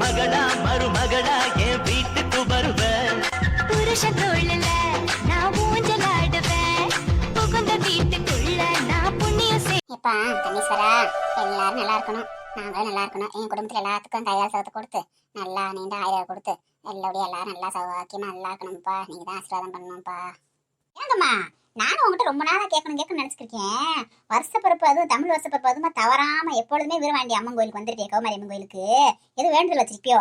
மகளா மருமகளா என் வீட்டுக்கு வருவேன். புருஷ தோழல நான் ஊஞ்சலாடுவேன். புகுந்த வீட்டுக்குள்ள நான் புண்ணியம் எப்பா கணேஸ்வரா, எல்லாரும் நல்லா இருக்கணும், நாங்களும் நல்லா இருக்கணும். என் குடும்பத்துல எல்லாத்துக்கும் கையால் சவத்தை கொடுத்து நல்லா நீண்ட ஆயிரம் கொடுத்து எல்லாருடைய எல்லாரும் நல்லா சௌக்கியமா நல்லா இருக்கணும்ப்பா. நீங்க தான் ஆசீர்வாதம் பண்ணணும்ப்பா. ஏங்கம்மா, நானும் உங்ககிட்ட ரொம்ப நாளா கேட்கணும்னு நினைச்சிருக்கேன். வருஷப்பிறப்பு அதுவும் தமிழ் வருஷப்பிறப்பு அதுமா தவறாம எப்பொழுதுமே வீரவாண்டி அம்மன் கோயிலுக்கு வந்துருக்கேன். கௌமாரி அம்மன் கோயிலுக்கு எது வேண்டுதல் வச்சிருப்பியோ?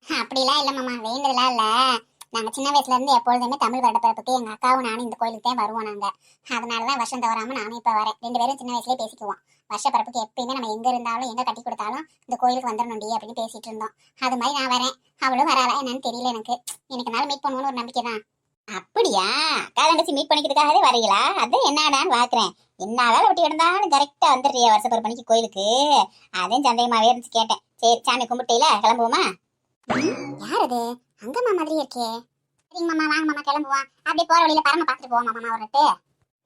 அப்படிலாம் இல்ல மாமா, வேண்டுதலாம் இல்ல. நாங்க சின்ன வயசுல இருந்து எப்பொழுதுமே தமிழ் வருடப்பிறப்புக்கு எங்க அக்காவும் நானும் இந்த கோயிலுக்கு தான் வருவோம். நாங்க அதனாலதான் வருஷம் தவறாம நானும் இப்ப வரேன். 2 பேரும் சின்ன வயசுலயே பேசிக்குவோம். வருஷப்பிறப்புக்கு எப்பயுமே நம்ம எங்க இருந்தாலும் எங்க கட்டி கொடுத்தாலும் இந்த கோயிலுக்கு வந்துடணும்டி அப்படின்னு பேசிட்டு இருந்தோம். அது மாதிரி நான் வரேன், அவளும் வராளா என்னன்னு தெரியல. எனக்கு நாள் மீட் பண்ணுவோன்னு ஒரு நம்பிக்கை தான். அப்படியா? காலங்கச்சி மீட் பண்ணிக்கிறதுக்காகவே வரீங்களா? அது என்னடான்னு பாக்குறேன். என்னதான் ஒட்டி இருந்தாலும் கரெக்டா வந்துடுறியா வருஷப்பிறப்பு மணிக்கு கோயிலுக்கு? அதையும் சந்தேகமாவே இருந்துச்சு, கேட்டேன். சரி, சாமி கும்பிட்டீல, கிளம்புவோமா? யார் அது? அங்கம்மா மாதிரி இருக்கே. சரிங்க மாமா, வாங்க மாமா கிளம்புவோம். அப்படியே போற வழியில பரம பாத்துட்டு போவோம் மாமா ஒரு ரெட்டு.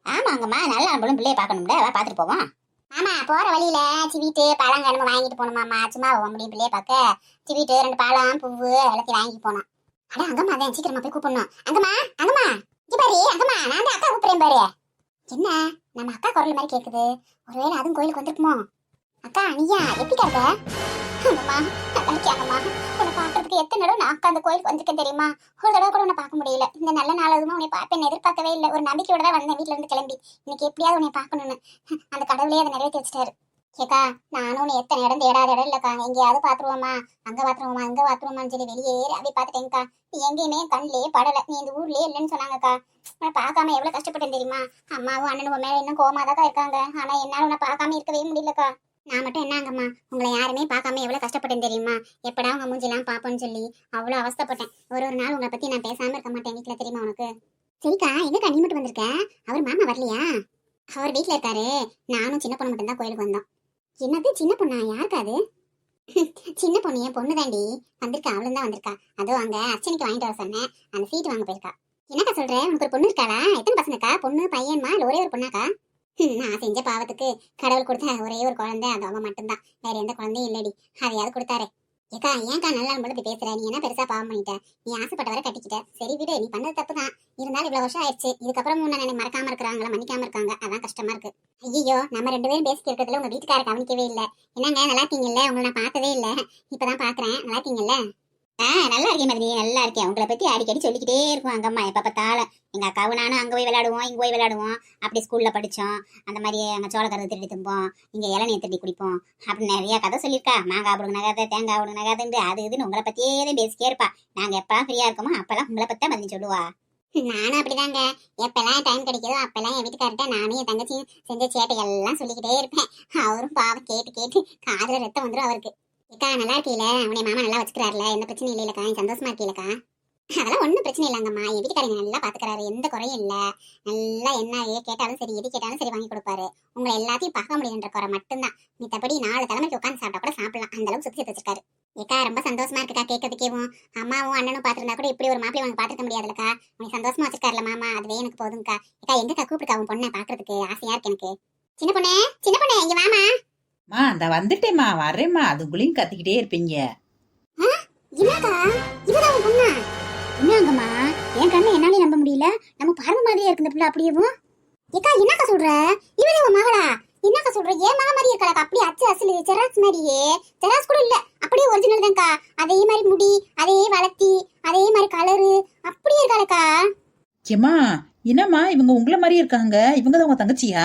ஆமாங்கம்மா, நல்லா நம்மளும் பிள்ளைய பாக்கணும்ல, பாத்துட்டு போவோம். ஆமா, போற வழியில சிவிட்டு பழம் கனம வாங்கிட்டு போகணும் மாமா. சும்மா போக முடியும் பிள்ளைய பாக்க. சிவிட்டு 2 பழம் பூவு எல்லாத்தையும் வாங்கி போனோம். அட அங்கம்மா, அதான் சீக்கிரமா போய் கூப்பிடணும். அங்கம்மா அங்கம்மா, இங்க பாரு அங்கம்மா, நான் தான் அக்கா கூப்பிடுறேன் பாரு. என்ன நம்ம அக்கா குரல் மாதிரி கேக்குது? ஒருவேளை அதுவும் கோயிலுக்கு வந்திருக்குமோ? அக்கா நீயா எப்படிக்கா இருக்க? அங்கம்மா நினைக்காங்கம்மா, உன்னை பாக்குறதுக்கு எத்தனை தடவை நான் அக்கா அந்த கோயிலுக்கு வந்திருக்கேன் தெரியுமா? ஒரு தடவை கூட உன்னை பார்க்க முடியல. இந்த நல்ல நாள் அதுமா உன்னை பார்ப்பேன் எதிர்பார்க்கவே இல்லை. ஒரு நம்பிக்கையோட தான் வந்தேன் வீட்டுல இருந்து கிளம்பி. இன்னைக்கு எப்படியாவது உன்னை பார்க்கணும்னு அந்த கடவுளே அதை நிறைவேற்றி வச்சுட்டாரு. கேக்கா, நானும் உன்னை எத்தனை இடம் தேடாத இடம் இல்லக்கா. எங்கேயாவது பாத்துருவோமா, அங்க பாத்துருவோமான்னு சொல்லி வெளியே ஏறி அப்படி பாத்துட்டேங்கக்கா. நீ எங்கேயுமே கண்ணிலே படல. நீ இந்த ஊர்லயே இல்லைன்னு சொன்னாங்கக்கா. உன்னை பார்க்காம எவ்வளவு கஷ்டப்பட்டேன் தெரியுமா? அம்மாவும் அண்ணனும் மேல இன்னும் கோமாதாக்கா இருக்காங்க. ஆனா என்னால உன்னை பார்க்காம இருக்கவே முடியலக்கா. நான் மட்டும் என்னங்கம்மா, உங்களை யாருமே பார்க்காம எவ்வளவு கஷ்டப்பட்டேன் தெரியுமா? எப்படா உங்க மூஞ்சிலாம் பாப்போன்னு சொல்லி அவ்வளவு அவஸ்தப்பட்டேன். ஒரு நாள் உங்களை பத்தி நான் பேசாம இருக்க மாட்டேன் வீட்டுல, தெரியுமா உனக்கு? சரிக்கா, எங்கக்கா நீ மட்டும் வந்திருக்க? அவர் மாமா வரலையா? அவர் வீட்டுல இருக்காரு. நானும் சின்ன பொண்ணு மட்டும் தான் கோயிலுக்கு வந்தோம். என்னது சின்ன பொண்ணா? யாருக்கா அது? சின்ன பொண்ணு என் பொண்ணு தாண்டி வந்திருக்கா. அவளும் தான் வந்திருக்கா. அதுவும் அங்க அர்ச்சனைக்கு வாங்கிட்டு வர சொன்னேன், அந்த சீட்டு வாங்க போயிருக்கா. என்னக்கா சொல்ற? உனக்கு ஒரு பொண்ணு இருக்காளா? எத்தனை பசங்கக்கா? பொண்ணு பையன்மா இல்ல ஒரே ஒரு பொண்ணாக்கா? நான் செஞ்ச பாவத்துக்கு கடவுள் கொடுத்த ஒரே ஒரு குழந்தை, அது அவங்க மட்டும்தான். வேற எந்த குழந்தையும் இல்லடி. அதையாவது கொடுத்தாரு. ஏக்கா ஏன்க்கா நல்லா போல இப்படி பேசுற? நீ என்ன பெருசா பாவம் பண்ணிட்ட? நீ ஆசைப்பட்டவரை கட்டிக்கிட்ட. சரி விடு, நீ பண்ணது தப்பு தான். இருந்தாலும் இவ்வளவு வருஷம் ஆயிடுச்சு. இதுக்கப்புறம் நான் மறக்காம இருக்கிறாங்களா, மன்னிக்காம இருக்காங்க. அதான் கஷ்டமா இருக்கு. ஐயோ, நம்ம 2 பேரும் பேசிட்டு இருக்கிறதுல உங்க வீட்டுக்கார கவனிக்கவே இல்லை. என்னங்க நல்லா இருக்கீங்கல்ல? உங்களை நான் பார்த்ததே இல்லை, இப்பதான் பாக்குறேன். நல்லா இருக்கீங்கல்ல? நல்லா இருக்கேன் மதினி, நல்லா இருக்கேன். உங்களை பத்தி அடிக்கடி சொல்லிக்கிட்டே இருக்கும் அங்கம்மா எப்ப பார்த்தாலும். எங்க அக்காவும் நானும் அங்க போய் விளையாடுவோம், இங்க போய் விளையாடுவோம். அப்படி ஸ்கூல்ல படிச்சோம். அந்த மாதிரி அங்க சோளக்கருது திருடி தும்போம், இங்க இளநீர் திருடி குடிப்போம். அப்படி நிறைய கதை சொல்லியிருக்கா. மாங்காய் பிடுங்க நகதை, தேங்காய் பிடுங்க நகதுண்டு அது இதுன்னு உங்களை பத்தியே தான் பேசிக்கே இருப்பா. நாங்க எப்பெல்லாம் ஃப்ரீயா இருக்கோமோ அப்பெல்லாம் உங்களை பத்தி தான் மதினி சொல்லுவா. நானும் அப்படிதாங்க. எப்பெல்லாம் டைம் கிடைக்குதோ அப்பெல்லாம் என் வீட்டுக்கார்ட்ட நானும் என் தங்கச்சியும் செஞ்ச சேட்டைகள் எல்லாம் சொல்லிக்கிட்டே இருப்பேன். அவரும் பாவம் கேட்டு கேட்டு காதுல ரத்தம் வந்துடும் அவருக்கு. ஏக்கா நல்லா இருக்கீல? உன்னை மாமா நல்லா வச்சுக்கிறாருல? எந்த பிரச்சனையும் இல்லைலக்கா? சந்தோஷமா இருக்கீலக்கா? அதெல்லாம் ஒன்றும் பிரச்சனை இல்லைங்கம்மா. என் வீட்டுக்காரங்க நல்லா பாத்துக்கிறாரு, எந்த குறையும் இல்லை. நல்லா என்ன கேட்டாலும் சரி, எது கேட்டாலும் சரி வாங்கி கொடுப்பாரு. உங்களை எல்லாத்தையும் பார்க்க முடியுன்ற குறை மட்டும்தான். மித்தபடி 4 தலைமைக்கு உட்காந்து சாப்பிட்டா கூட சாப்பிடலாம், அந்த அளவுக்கு சுத்தி வச்சிருக்காரு. ஏக்கா ரொம்ப சந்தோஷமா இருக்குக்கா கேட்கறதுக்கேவும். அம்மாவும் அண்ணனும் பாத்துருந்தா கூட இப்படி ஒரு மாப்பிள்ளை வாங்க பாத்துக்க முடியாதுல்லக்கா. உனக்கு சந்தோஷமா வச்சிருக்காருல மாமா, அதுவே எனக்கு போதும்க்கா. ஏக்கா எங்கக்கா கூப்பிடுக்கா உன் பொண்ணை பாக்குறதுக்கு? ஆசையா இருக்கு எனக்கு. சின்ன பொண்ணே இங்க வாமா. அந்த வந்துட்டேம்மா, வரேம்மா. அதுக்குள்ளேயும் கத்திக்கிட்டே இருப்பீங்க. என்னக்கா இவதான் உன் பொண்ணா? என்னங்கம்மா, என் கண்ணை என்னாலே நம்ப முடியல. நம்ம பார்வை மாதிரியே இருக்கு இந்த பிள்ளை அப்படியேவும். ஏக்கா என்னக்கா சொல்ற? இவரே உன் மகளா? என்னக்கா சொல்ற? ஏன் மக மாதிரி இருக்கா? அப்படியே அச்சு அசலு ஜெராக்ஸ் மாதிரியே. ஜெராக்ஸ் கூட இல்ல, அப்படியே ஒரிஜினல் தான்க்கா. அதே மாதிரி முடி, அதே வளர்த்தி, அதே மாதிரி கலரு, அப்படியே இருக்காளக்கா. ஏம்மா என்னம்மா இவங்க உங்களை மாதிரி இருக்காங்க? இவங்க தான் உங்க தங்கச்சியா?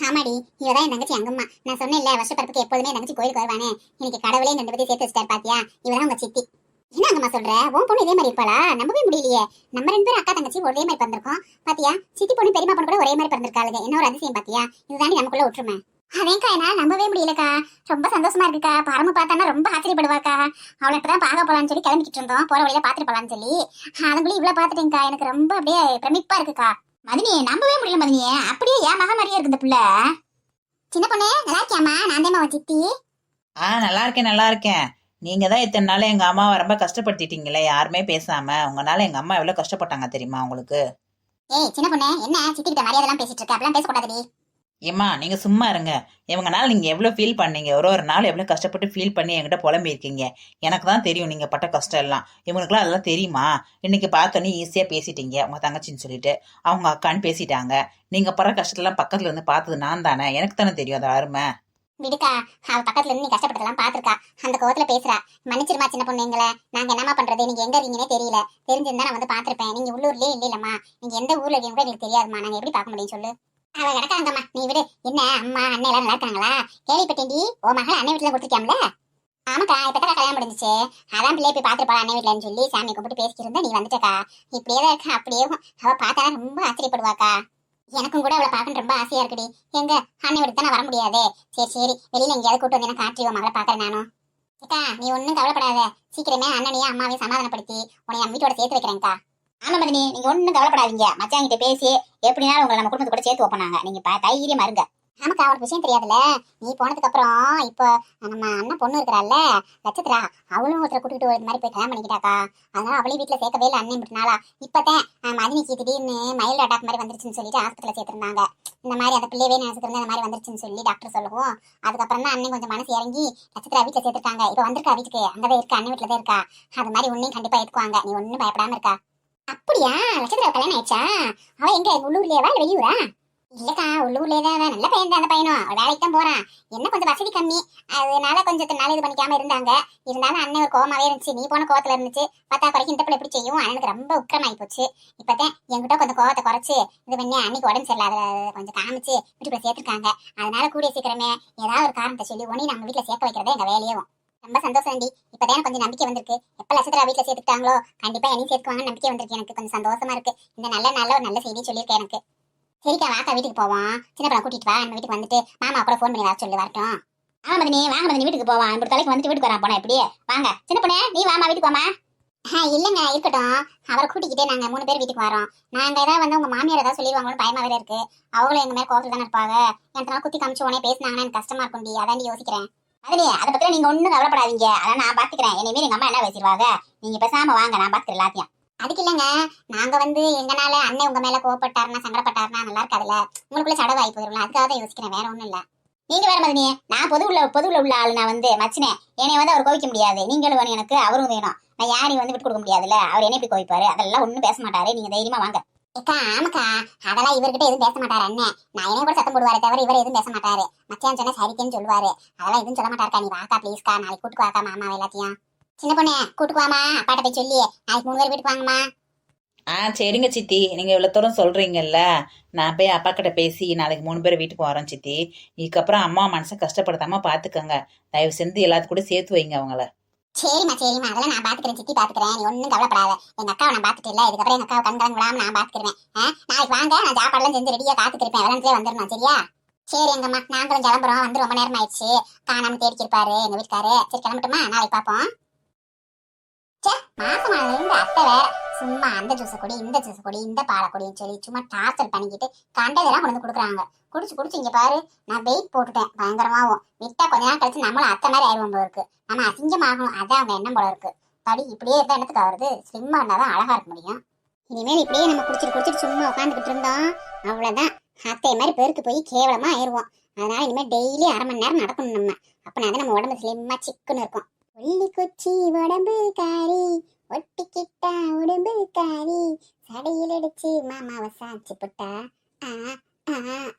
ஆமாடி, இவதான் என் தங்கச்சி அங்கம்மா. நான் சொன்னேன்ல வருஷப்பிறப்புக்கு எப்போதுமே தங்கச்சி கோயிலுக்கு வருவானே. இன்னைக்கு கடவுளே 2 பத்தி சேர்த்து வச்சிட்டாரு பாத்தியா? இவதான் உங்க சித்தி. என்ன அங்கம்மா சொல்ற? உன் பொண்ணு இதே மாதிரி இருப்பாளா? நம்பவே முடியலையே. நம்ம 2 பேரும் அக்கா தங்கச்சி ஒரே மாதிரி பிறந்திருக்கோம் பாத்தியா? சித்தி பொண்ணு பெரியமா பொண்ணு கூட ஒரே மாதிரி பிறந்திருக்காளுங்க. என்ன ஒரு அதிசயம் பாத்தியா? இதுதாண்டி நமக்குள்ள ஒற்றுமை. அதேக்கா என்னால நம்பவே முடியலக்கா. ரொம்ப சந்தோஷமா இருக்குக்கா. பரம பார்த்தானா ரொம்ப ஆச்சரியப்படுவாக்கா. அவளை இப்பதான் பார்க்க போலான்னு சொல்லி கிளம்பிக்கிட்டு இருந்தோம். போற வழியில பாத்துட்டு போலான்னு சொல்லி அதுக்குள்ளே இவ்வளவு பாத்துட்டேங்கக்கா. எனக்கு ரொம்ப அப்படியே பிரமிப்பா இருக்குக்கா. மதினி நம்பவே முடியல மதினி, அப்படியே என் மக மாதிரியே இருக்கு இந்த பிள்ளை. சின்ன பொண்ணு நல்லா இருக்கியாமா? நான் தான் அவன் சித்தி. நல்லா இருக்கேன், நல்லா இருக்கேன். நீங்க தான் இத்தனை நாள் எங்க அம்மாவை ரொம்ப கஷ்டப்படுத்திட்டீங்களே, யாருமே பேசாம. உங்களால எங்க அம்மா எவ்வளவு கஷ்டப்பட்டாங்க தெரியுமா உங்களுக்கு? ஏய் சின்ன பொண்ணு, என்ன சித்தி கிட்ட மரியாதை எல்லாம் பேசிட்டு இருக்க? அப்படிலாம் பேசக்கூடாதுடி. ஏம்மா நீங்க சும்மா இருங்க. இவங்கனால நீங்க எவ்வளவு ஃபீல் பண்ணீங்க, ஒரு நாள் எவ்வளவு கஷ்டப்பட்டு ஃபீல் பண்ணி என்கிட்ட புலம்பி இருக்கீங்க. எனக்கு தான் தெரியும் நீங்க பட்ட கஷ்டம் எல்லாம். இவங்களுக்குலாம் அதெல்லாம் தெரியுமா? இன்னைக்கு பார்த்தோன்னே ஈஸியா பேசிட்டீங்க உங்க தங்கச்சின்னு சொல்லிட்டு, அவங்க அக்கான்னு பேசிட்டாங்க. நீங்க படுற கஷ்டத்தெல்லாம் பக்கத்துல இருந்து பார்த்தது நான் தானே, எனக்கு தானே தெரியும் அது அருமை. விடுக்கா, அவ பக்கத்துல இருந்து நீ கஷ்டப்பட்டதெல்லாம் பாத்துருக்கா, அந்த கோவத்துல பேசுறா. மன்னிச்சிருமா சின்ன பொண்ணு, எங்களை நாங்க என்னமா பண்றது, நீங்க எங்க இருக்கீங்கன்னே தெரியல. தெரிஞ்சிருந்தா நான் வந்து பாத்திருப்பேன். நீங்க உள்ளூர்லயே இல்லம்மா, நீங்க எந்த ஊர்ல இருக்கீங்க கூட எங்களுக்கு தெரியாதுமா, நாங்க எப்படி பார்க்க முடியும் சொல்லு. அவ கிடக்காங்கம்மா, நீ விடு. என்ன அம்மா அண்ணன் எல்லாம் நல்லா இருக்காங்களா? கேள்விப்பட்டேன்டி ஓ மகள் அண்ணன் வீட்டுல கொடுத்துருக்காம்ல. ஆமாக்கா, இப்பதான் கல்யாணம் முடிஞ்சிச்சு. அதான் பிள்ளைய போய் பாத்துருப்பா அண்ணன் வீட்டுலன்னு சொல்லி சாமி கும்பிட்டு பேசிக்கிட்டு இருந்தா நீ வந்துட்டக்கா. இப்படியே தான் இருக்கா. அப்படியே அவ பார்த்தா ரொம்ப ஆச்சரியப்படுவாக்கா. எனக்கும் கூட அவளை பார்க்கணும் ரொம்ப ஆசையா இருக்குடி. எங்க அண்ணன் வீட்டுக்கு தான் வர முடியாதே. சரி சரி, வெளியில எங்கேயாவது கூட்டு வந்து காட்டுவோம் மகளை பாக்குறேன் நானும். அக்கா நீ ஒன்னும் கவலைப்படாத, சீக்கிரமே அண்ணனையும் அம்மாவையும் சமாதானப்படுத்தி உன்னை என் வீட்டோட சேர்த்து வைக்கிறேன்க்கா. ஆமா மதினி, நீங்க ஒன்னும் கவலைப்படாதீங்க. மச்சாங்கிட்ட பேசி எப்படினாலும் உங்களை நம்ம குடும்பத்தை கூட சேர்த்து வைப்போம். நீங்க தைரியமா இருங்க. ஆமாக்கா, அவனுக்கு விஷயம் தெரியாதுல்ல. நீ போனதுக்கு அப்புறம் இப்போ நம்ம அண்ணன் பொண்ணு இருக்கிறாள்ல நட்சத்திரா, அவளும் ஒருத்தரை கூட்டிட்டு இந்த மாதிரி போய் கல்யாணம் பண்ணிக்கிட்டாக்கா. அதனால அவளையும் வீட்டுல சேர்க்கவே இல்லை அண்ணன் விட்டுனாலா. இப்பதான் மதினிக்கு திடீர்னு மைல்டு அட்டாக் மாதிரி வந்துருச்சுன்னு சொல்லிட்டு ஹாஸ்பிட்டல சேர்த்திருந்தாங்க. இந்த மாதிரி அந்த பிள்ளையவே நினைச்சிட்டு இருந்த மாதிரி வந்துருச்சுன்னு சொல்லி டாக்டர் சொல்லவும் அதுக்கப்புறம் தான் அண்ணன் கொஞ்சம் மனசு இறங்கி நட்சத்திரா வீட்டுல சேர்த்திருக்காங்க. இப்ப வந்திருக்கா வீட்டுக்கு, அங்கதான் இருக்கா, அண்ணன் வீட்டுல தான் இருக்கா. அது மாதிரி உன்னையும் கண்டிப்பா ஏத்துக்குவாங்க, நீ ஒன்னும் பயப்படாம இருக்கா. அப்படியா? நட்சத்திரா கல்யாணம் ஆயிடுச்சா? அவ எங்க உள்ளூர்லயேவா இல்ல வெளியூரா? இல்லக்கா, உள்ளூர்லயே தான். நல்ல பையன் தான் அந்த பையனும், வேலைக்கு தான் போறான். என்ன கொஞ்சம் வசதி கம்மி, அதனால கொஞ்சம் நாள் இது பண்ணிக்காம இருந்தாங்க. இருந்தாலும் அண்ணன் ஒரு கோவமாவே இருந்துச்சு. நீ போன கோவத்துல இருந்துச்சு. பார்த்தா குறைக்கு இந்த பிள்ளை எப்படி செய்யும், அண்ணனுக்கு ரொம்ப உக்கிரமாயி போச்சு. இப்பதான் என்கிட்ட கொஞ்சம் கோவத்தை குறைச்சு இது பண்ணி அன்னைக்கு உடம்பு சரியில்லை அதை கொஞ்சம் காமிச்சு வீட்டுக்குள்ள சேர்த்திருக்காங்க. அதனால கூடிய சீக்கிரமே ஏதாவது ஒரு காரணத்தை சொல்லி ஒன்னி நம்ம வீட்டுல சேர்க்க வைக்கிறதே எங்க வேலையும். ரொம்ப சந்தோஷம் டி. இப்பதான் கொஞ்சம் நம்பிக்கை வந்திருக்கு. எப்ப நட்சத்திரா வீட்டுல சேர்த்துட்டாங்களோ கண்டிப்பா என்னையும் சேர்த்துக்குவாங்க நம்பிக்கை வந்திருக்கு. எனக்கு கொஞ்சம் சந்தோஷமா இருக்கு. இந்த நல்ல ஒரு நல்ல செய்தி சொல்லியிருக்கேன் எனக்கு. சரிக்கா, வாக்கா வீட்டுக்கு போவோம். சின்ன படம் கூட்டிட்டு வா, நம்ம வீட்டுக்கு வந்துட்டு மாமா கூட ஃபோன் பண்ணி வர சொல்லி வரட்டும். ஆமா மதினி, வாங்க மதினி வீட்டுக்கு போவான். இப்படி தலைக்கு வந்துட்டு வீட்டுக்கு வரா போனா எப்படியே. வாங்க சின்ன பொண்ணே, நீ வாமா வீட்டுக்கு வாமா. இல்லங்க இருக்கட்டும், அவரை கூட்டிக்கிட்டே நாங்க 3 பேர் வீட்டுக்கு வரோம். நாங்க ஏதாவது வந்து உங்க மாமியார் ஏதாவது சொல்லிடுவாங்களோன்னு பயமா வேற இருக்கு. அவங்களும் எங்க மேல கோவத்துல தானே இருப்பாங்க. எனக்கு குத்தி காமிச்சு உடனே பேசினாங்கன்னா எனக்கு கஷ்டமா இருக்கும்டி, அதான் யோசிக்கிறேன். மதினி, அதை பத்தி நீங்க ஒண்ணும் கவலைப்படாதீங்க, அதான் நான் பாத்துக்கிறேன். என்னையுமே எங்க அம்மா என்ன பேசிடுவாங்க, நீங்க பேசாம வாங்க, நான் பாத்துக்கிறேன் எல்லாத்தையும். அதுக்கு இல்லைங்க, நாங்க வந்து எங்கனால அண்ணன் உங்க மேல கோவப்பட்டாருன்னா சங்கடப்பட்டாருன்னா நல்லா இருக்காதுல்ல, உங்களுக்குள்ள சடவாய் போயிடலாம், அதுக்காக தான் யோசிக்கிறேன், வேற ஒண்ணும் இல்ல. நீங்க வேற மதினி, நான் பொதுவுல உள்ள ஆளு. நான் வந்து மச்சினே, என்னை வந்து அவர் கோவிக்க முடியாது. நீங்களும் வேணும் எனக்கு, அவரும் வேணும். நான் யாரையும் வந்து விட்டு கொடுக்க முடியாதுல்ல, அவர் என்ன போய் கோவிப்பாரு, அதெல்லாம் ஒண்ணும் பேச மாட்டாரு. நீங்க தைரியமா வாங்க. ஏக்கா ஆமாக்கா, அதெல்லாம் இவர்கிட்ட எதுவும் பேச மாட்டாரு அண்ணன். நான் என்ன கூட சத்தம் போடுவாரே தவிர இவர் எதுவும் பேச மாட்டாரு. மச்சான் சொன்னா சரிக்கேன்னு சொல்லுவாரு, அதெல்லாம் எதுவும் சொல்ல மாட்டாருக்கா. நீ வாக்கா ப்ளீஸ்க்கா, நாளைக்கு கூட்டுக்கு வாக்கா மாமா எல்லாத்தையும். சின்ன பொண்ணே கூட்டுக்குவாமா, அப்பாட்ட போய் சொல்லி நாளைக்கு 3 பேர் வீட்டுக்கு வாங்கம்மா. சரிங்க சித்தி, நீங்க இவ்வளவு தூரம் சொல்றீங்கல்ல, நான் போய் அப்பா கிட்ட பேசி நாளைக்கு 3 பேர் வீட்டுக்கு வரோம் சித்தி. இதுக்கப்புறம் அம்மா மனசை கஷ்டப்படுத்தாம பாத்துக்கோங்க. தயவு செஞ்சு எல்லாத்து கூட சேர்த்து வைங்க அவங்கள. சரிம்மா சரிம்மா, அதெல்லாம் நான் பாத்துக்கிறேன், சித்தி பாத்துக்கிறேன், நீ ஒன்னும் கவலைப்படாத. எங்க அக்காவை நான் பாத்துட்டு இல்ல, இதுக்கப்புறம் எங்க அக்காவை கண்கலங்க விடாம நான் பாத்துக்கிறேன். நாளைக்கு வாங்க, நான் சாப்பாடுலாம் செஞ்சு ரெடியா காத்துக்கிருப்பேன், விளாண்டுலேயே வந்துடணும் சரியா? சரி எங்கம்மா, நாங்களும் கிளம்புறோம், வந்து ரொம்ப நேரம் ஆயிடுச்சு. காணாம தேடிக்கிருப்பாரு எங்க வீட்டுக்காரு. சரி கிளம்பட்டுமா, நாளைக்கு பாப்போம். மாசமானதுல இருந்து அத்தை வேற சும்மா அந்த ஜூஸை கொடி, இந்த ஜூஸை கொடி, இந்த பாலை கொடின்னு சொல்லி சும்மா டார்ச்சர் பண்ணிக்கிட்டு கண்டதெல்லாம் கொண்டு வந்து கொடுக்குறாங்க. குடிச்சு இங்க பாரு, நான் வெயிட் போட்டுட்டேன் பயங்கரமாவும். விட்டா கொஞ்ச நாள் கழிச்சு நம்மளும் அத்தை மாதிரி ஆயிடுவோம் போல இருக்கு. நம்ம அசிங்கமாகணும், அதான் அவங்க எண்ணம் போல இருக்கு. படி இப்படியே இருந்தா என்னத்துக்கு ஆகுறது, ஸ்லிம்மா இருந்தாதான் அழகா இருக்க முடியும். இனிமேல் இப்படியே நம்ம குடிச்சிட்டு சும்மா உட்காந்துக்கிட்டு இருந்தோம் அவ்வளவுதான், அத்தை மாதிரி பெருக்கு போய் கேவலமா ஆயிடுவோம். அதனால இனிமேல் டெய்லி 1/2 மணி நேரம் நடக்கணும் நம்ம. அப்பனாதான் நம்ம உடம்பு ஸ்லிம்மா சிக்குன்னு இருக்கும். ஒல்லி கொச்சி உடம்பு காரி, ஒட்டிக்கிட்டா உடம்பு காரி, சடையில் அடிச்சு மாமாவை சாச்சு போட்டா